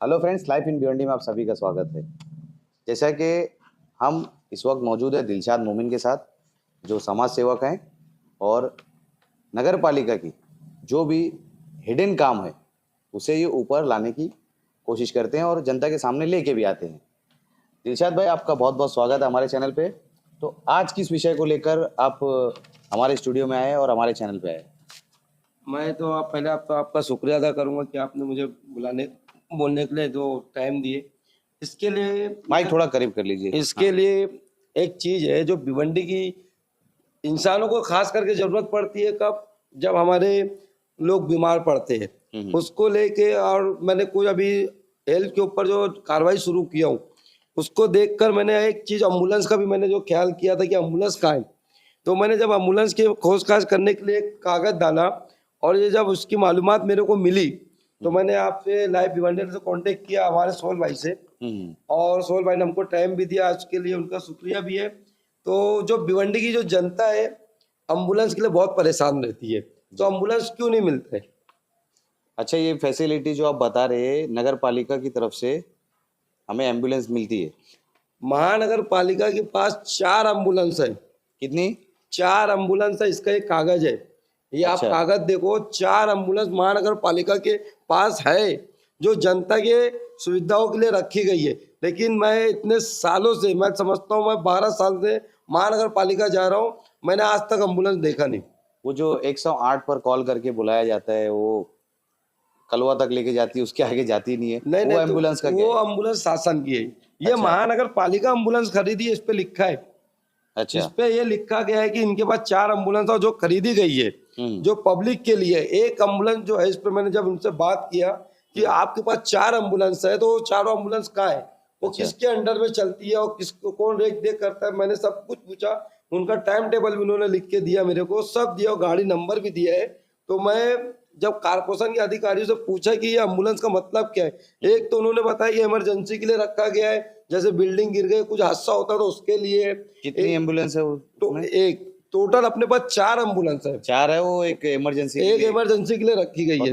Hello friends, life in Bhiwandi में आप सभी का स्वागत है। जैसा कि हम इस वक्त मौजूद है दिलशाद मोमिन के साथ, जो समाज सेवक हैं और नगर पालिका की जो भी हिडन काम है उसे ये ऊपर लाने की कोशिश करते हैं और जनता के सामने लेके भी आते हैं। दिलशाद भाई, आपका बहुत बहुत स्वागत है हमारे चैनल पे। तो आज किस विषय को लेकर आप हमारे स्टूडियो में आए और हमारे चैनल पे आए? मैं तो आप पहले आप तो आपका शुक्रिया अदा करूंगा कि आपने मुझे बुलाने बोलने के लिए जो टाइम दिए। इसके लिए माइक थोड़ा करीब कर लीजिए। इसके लिए एक चीज है जो भिवंडी की इंसानों को खास करके जरूरत पड़ती है, कब? जब हमारे लोग बीमार पड़ते हैं उसको लेके। और मैंने कुछ अभी हेल्थ के ऊपर जो कार्रवाई शुरू किया हूँ उसको देखकर मैंने एक चीज एम्बुलेंस का भी मैंने जो ख्याल किया था कि एम्बुलेंस कहाँ है। तो मैंने जब एम्बुलेंस की खोज खाज करने के लिए एक कागज डाला और ये जब उसकी मालूमात मेरे को मिली तो मैंने आपसे लाइव भिवंडी से कांटेक्ट किया, हमारे सोहल भाई से। और सोहल भाई ने हमको टाइम भी दिया, आज के लिए उनका शुक्रिया भी है। तो जो भिवंडी की जो जनता है एम्बुलेंस के लिए बहुत परेशान रहती है, तो एम्बुलेंस क्यों नहीं मिलते? अच्छा, ये फैसिलिटी जो आप बता रहे हैं नगर पालिका की तरफ से हमें एम्बुलेंस मिलती है? महानगर पालिका के पास 4 एम्बुलेंस है। कितनी? 4 एम्बुलेंस है, इसका एक कागज है, ये अच्छा। आप कागज देखो। 4 एम्बुलेंस महानगर पालिका के पास है जो जनता के सुविधाओं के लिए रखी गई है। लेकिन मैं इतने सालों से, मैं समझता हूँ मैं 12 साल से महानगर पालिका जा रहा हूँ, मैंने आज तक एम्बुलेंस देखा नहीं। वो जो 108 पर कॉल करके बुलाया जाता है वो कलवा तक लेके जाती है, उसके आगे जाती नहीं है। नहीं वो नहीं, एम्बुलेंस का तो क्या वो है? एम्बुलेंस शासन की है। ये अच्छा। महानगर पालिका एम्बुलेंस खरीदी है, इस पे लिखा है। अच्छा। इस पे ये लिखा गया है कि इनके पास 4 एम्बुलेंस और जो खरीदी गई है जो पब्लिक के लिए। एक एम्बुलेंस जो है, इस पे मैंने जब उनसे बात किया कि आपके पास 4 एम्बुलेंस है तो चारों एम्बुलेंस कहाँ है, वो अच्छा। किसके अंडर में चलती है और किसको कौन रेख देख करता है, मैंने सब कुछ पूछा। उनका टाइम टेबल भी उन्होंने लिख के दिया मेरे को, सब दिया और गाड़ी नंबर भी दिया है। तो मैं जब कारपोरेशन के अधिकारियों से पूछा कि ये एम्बुलेंस का मतलब क्या है, एक तो उन्होंने बताया कि इमरजेंसी के लिए रखा गया है, जैसे बिल्डिंग गिर गई, कुछ हादसा होता है तो उसके लिए। कितनी एम्बुलेंस है वो? तो एक टोटल अपने पास 4 एम्बुलेंस है। 4 है, वो एक इमरजेंसी एक इमरजेंसी के लिए रखी गई है।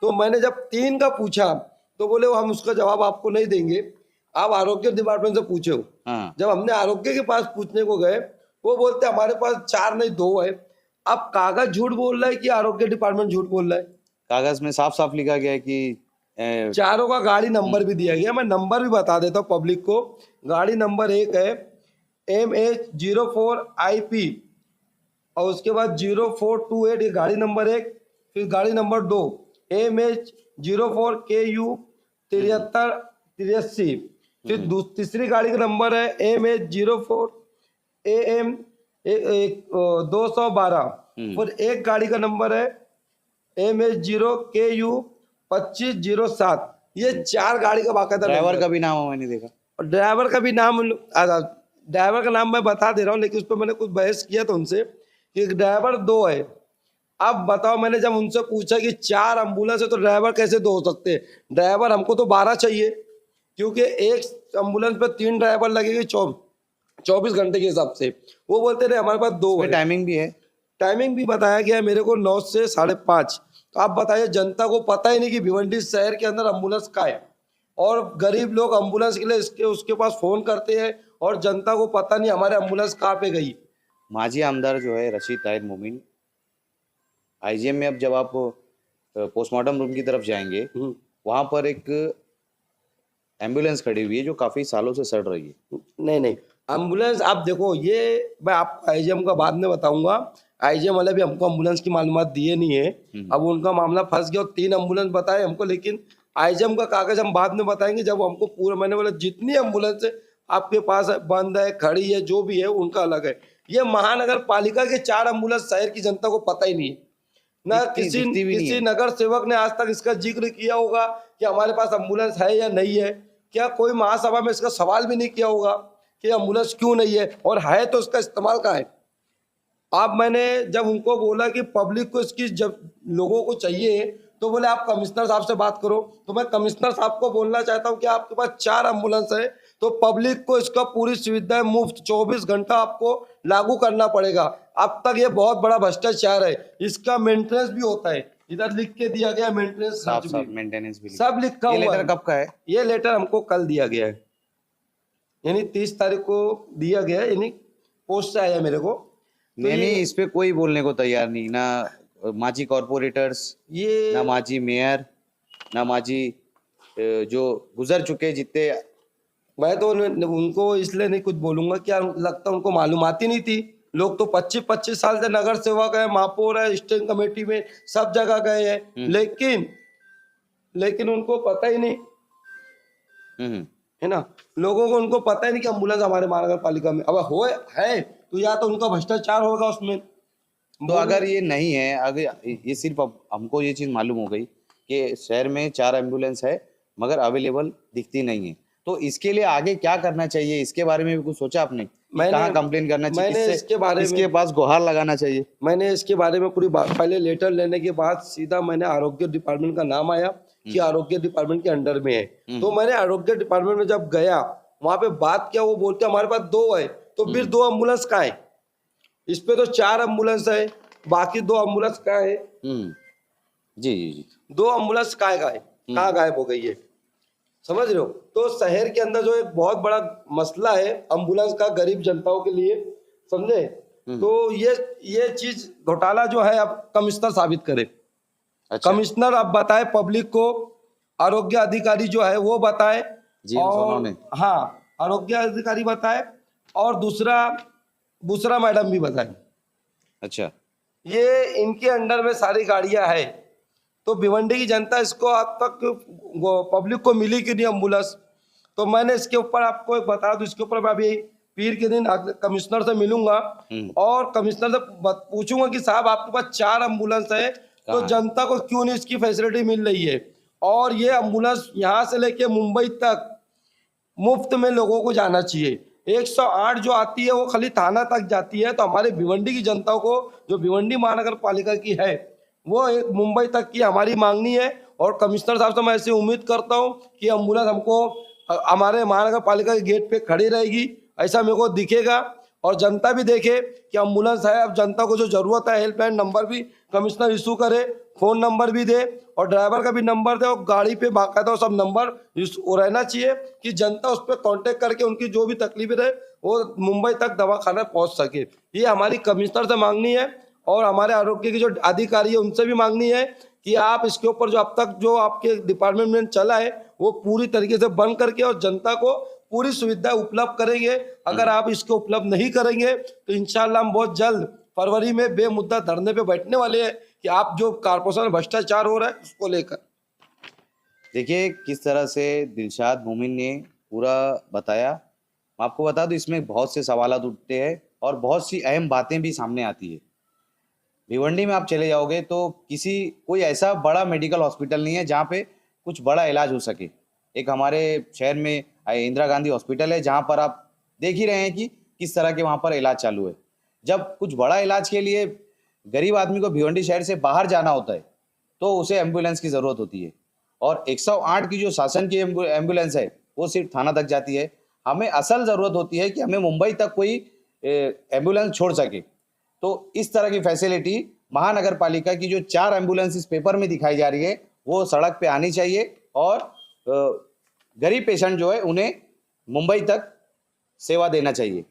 तो मैंने जब 3 का पूछा तो बोले वो हम उसका जवाब आपको नहीं देंगे, आप आरोग्य डिपार्टमेंट से पूछो। हाँ। जब हमने आरोग्य के पास पूछने को गए, वो बोलते हमारे पास 4 नहीं 2 है। अब कागज झूठ बोल रहा है कि आरोग्य डिपार्टमेंट झूठ बोल रहा है? कागज में साफ साफ लिखा गया है कि चारों का गाड़ी नंबर भी दिया गया, मैं नंबर भी बता देता हूँ पब्लिक को। गाड़ी नंबर 1 है MH04IP और उसके बाद 0428, ये गाड़ी नंबर 1। फिर गाड़ी नंबर 2 MH04KU 7383। फिर तीसरी गाड़ी का नंबर है MH04AM 212। फिर एक गाड़ी का नंबर है MH0KU 2507। ये 4 गाड़ी का बाकायदा ड्राइवर का भी नाम मैंने देखा। और ड्राइवर का भी नाम, ड्राइवर का नाम मैं बता दे रहा हूँ, लेकिन उस पर मैंने कुछ बहस किया था उनसे कि ड्राइवर 2 है। अब बताओ, मैंने जब उनसे पूछा कि 4 एम्बुलेंस है तो ड्राइवर कैसे 2 हो सकते हैं? ड्राइवर हमको तो 12 चाहिए, क्योंकि एक एम्बुलेंस पे 3 ड्राइवर लगेंगे 24 घंटे के हिसाब से। वो बोलते रहे हमारे पास 2 है। टाइमिंग भी है? टाइमिंग भी बताया गया है मेरे को 9 से 5:30। तो आप बताइए, जनता को पता ही नहीं कि भिवंडी शहर के अंदर एम्बुलेंस का है, और गरीब लोग एम्बुलेंस के लिए इसके उसके पास फोन करते हैं और जनता को पता नहीं हमारे एम्बुलेंस कहाँ पे गई। माजी आमदार जो है रशीद ताहिर मोमिन, आईजीएम में अब जब आप पोस्टमार्टम रूम की तरफ जाएंगे वहां पर एक एम्बुलेंस खड़ी हुई है जो काफी सालों से सड़ रही है। नहीं नहीं, एम्बुलेंस आप देखो, ये मैं आपको आईजीएम का बाद में बताऊंगा। आईजीएम वाले भी हमको एम्बुलेंस की मालूमात दिए नहीं है। अब उनका मामला फंस गया और 3 एम्बुलेंस बताए हमको, लेकिन आईजीएम का कागज हम बाद में बताएंगे जब हमको पूरा। मैंने बोला जितनी एम्बुलेंस है आपके पास है, बंद है, खड़ी है, जो भी है उनका अलग है। ये महानगर पालिका के 4 एम्बुलेंस शहर की जनता को पता ही नहीं है। ना किसी नगर सेवक ने आज तक इसका जिक्र किया होगा कि हमारे पास एम्बुलेंस है या नहीं है। क्या कोई महासभा में इसका सवाल भी नहीं किया होगा कि एम्बुलेंस क्यों नहीं है, और है तो इसका इस्तेमाल कहाँ है? अब मैंने जब उनको बोला कि पब्लिक को इसकी जब लोगों को चाहिए, तो बोले आप कमिश्नर साहब से बात करो। तो मैं कमिश्नर साहब को बोलना चाहता हूं कि आपके पास 4 एम्बुलेंस है तो पब्लिक को इसका पूरी सुविधा मुफ्त 24 घंटा आपको लागू करना पड़ेगा। अब तक ये बहुत बड़ा भ्रष्टाचार है, इसका मेंटेनेंस भी होता है, इधर लिख के दिया गया मेंटेनेंस साफ खर्च साफ भी, मेंटेनेंस भी सब लिखा ये हुआ लेटर है। कब का है? ये लेटर हमको कल दिया गया है, यानी 30 तारीख को दिया गया है, यानी पोस्ट से आया मेरे को। तो नहीं ये इस पे कोई बोलने को तैयार नहीं, ना माजी कॉर्पोरेटर्स, ये ना माजी मेयर, ना माजी जो गुजर चुके जितने। मैं तो उनको इसलिए नहीं कुछ बोलूंगा, क्या लगता उनको मालूमात ही नहीं थी। लोग तो 25-25 साल से नगर सेवक है, महापौर है, स्टेट कमेटी में सब जगह गए हैं, लेकिन उनको पता ही नहीं है ना, लोगों को उनको पता ही नहीं कि एम्बुलेंस हमारे महानगर पालिका में अब हो है, तो या तो उनका भ्रष्टाचार होगा उसमें। तो अगर ये नहीं है, अगर ये सिर्फ हमको ये चीज मालूम हो गई कि शहर में 4 एम्बुलेंस है मगर अवेलेबल दिखती नहीं है, तो इसके लिए आगे क्या करना चाहिए, इसके बारे में भी कुछ सोचा आपने? कहाँ कंप्लेन करना चाहिए, मैंने इसके बारे इसके पास गुहार लगाना चाहिए? मैंने इसके बारे में पूरी बात, पहले लेटर लेने के बाद सीधा मैंने आरोग्य डिपार्टमेंट का नाम आया कि आरोग्य डिपार्टमेंट के अंडर में है, तो मैंने आरोग्य डिपार्टमेंट में जब गया वहां पे बात किया, वो बोलते हमारे पास 2 है, तो फिर 2 एम्बुलेंस कहाँ है? इस पे तो 4 एम्बुलेंस है, बाकी 2 एम्बुलेंस कहाँ है? जी जी जी 2 एम्बुलेंस कहाँ गायब हो गई है, समझ रहे हो? तो शहर के अंदर जो एक बहुत बड़ा मसला है एम्बुलेंस का गरीब जनताओं के लिए, समझे? तो ये चीज घोटाला जो है अब कमिश्नर साबित करे। अच्छा। कमिश्नर अब बताए पब्लिक को, आरोग्य अधिकारी जो है वो बताए, और हाँ आरोग्य अधिकारी बताए, और दूसरा मैडम भी बताए। अच्छा, ये इनके अंडर में सारी गाड़ियां है, तो भिवंडी की जनता इसको आज तक पब्लिक को मिली कि नहीं एम्बुलेंस? तो मैंने इसके ऊपर आपको एक बता दूं, इसके ऊपर मैं अभी पीर के दिन कमिश्नर से मिलूंगा और कमिश्नर से पूछूंगा कि साहब आपके पास 4 एम्बुलेंस है, तो जनता को क्यों नहीं इसकी फैसिलिटी मिल रही है? और ये एम्बुलेंस यहाँ से लेके मुंबई तक मुफ्त में लोगों को जाना चाहिए। 108 जो आती है वो खाली थाना तक जाती है, तो हमारे भिवंडी की जनता को, जो भिवंडी महानगर पालिका की है, वो एक मुंबई तक की हमारी मांगनी है। और कमिश्नर साहब से मैं ऐसे उम्मीद करता हूँ कि एम्बुलेंस हमको हमारे महानगर पालिका के गेट पे खड़ी रहेगी, ऐसा मेरे को दिखेगा, और जनता भी देखे कि एम्बुलेंस है। अब जनता को जो जरूरत है, हेल्पलाइन नंबर भी कमिश्नर इशू करे, फोन नंबर भी दे, और ड्राइवर का भी नंबर दे, और गाड़ी पे बाकायदा सब नंबर रहना चाहिए कि जनता उस पर कॉन्टेक्ट करके उनकी जो भी तकलीफें रहे वो मुंबई तक दवाखाना पहुंच सके। ये हमारी कमिश्नर से मांगनी है, और हमारे आरोग्य के जो अधिकारी है उनसे भी मांगनी है कि आप इसके ऊपर जो अब तक जो आपके डिपार्टमेंट में चला है वो पूरी तरीके से बंद करके और जनता को पूरी सुविधा उपलब्ध करेंगे। अगर आप इसको उपलब्ध नहीं करेंगे तो इंशाल्लाह हम बहुत जल्द फरवरी में बेमुद्दा धरने पे बैठने वाले हैं कि आप जो कारपोरेशन में भ्रष्टाचार हो रहा है उसको लेकर। देखिए किस तरह से दिलशाद मोमिन ने पूरा बताया। मैं आपको बता दूं इसमें बहुत से सवाल उठते हैं और बहुत सी अहम बातें भी सामने आती है। भिवंडी में आप चले जाओगे तो कोई ऐसा बड़ा मेडिकल हॉस्पिटल नहीं है जहाँ पे कुछ बड़ा इलाज हो सके। एक हमारे शहर में इंदिरा गांधी हॉस्पिटल है जहाँ पर आप देख ही रहे हैं कि किस तरह के वहाँ पर इलाज चालू है। जब कुछ बड़ा इलाज के लिए गरीब आदमी को भिवंडी शहर से बाहर जाना होता है तो उसे एम्बुलेंस की ज़रूरत होती है, और 108 की जो शासन की एम्बुलेंस है वो सिर्फ थाना तक जाती है। हमें असल ज़रूरत होती है कि हमें मुंबई तक कोई एम्बुलेंस छोड़ सके। तो इस तरह की फैसिलिटी महानगर पालिका की जो 4 एम्बुलेंस इस पेपर में दिखाई जा रही है वो सड़क पे आनी चाहिए, और गरीब पेशेंट जो है उन्हें मुंबई तक सेवा देना चाहिए।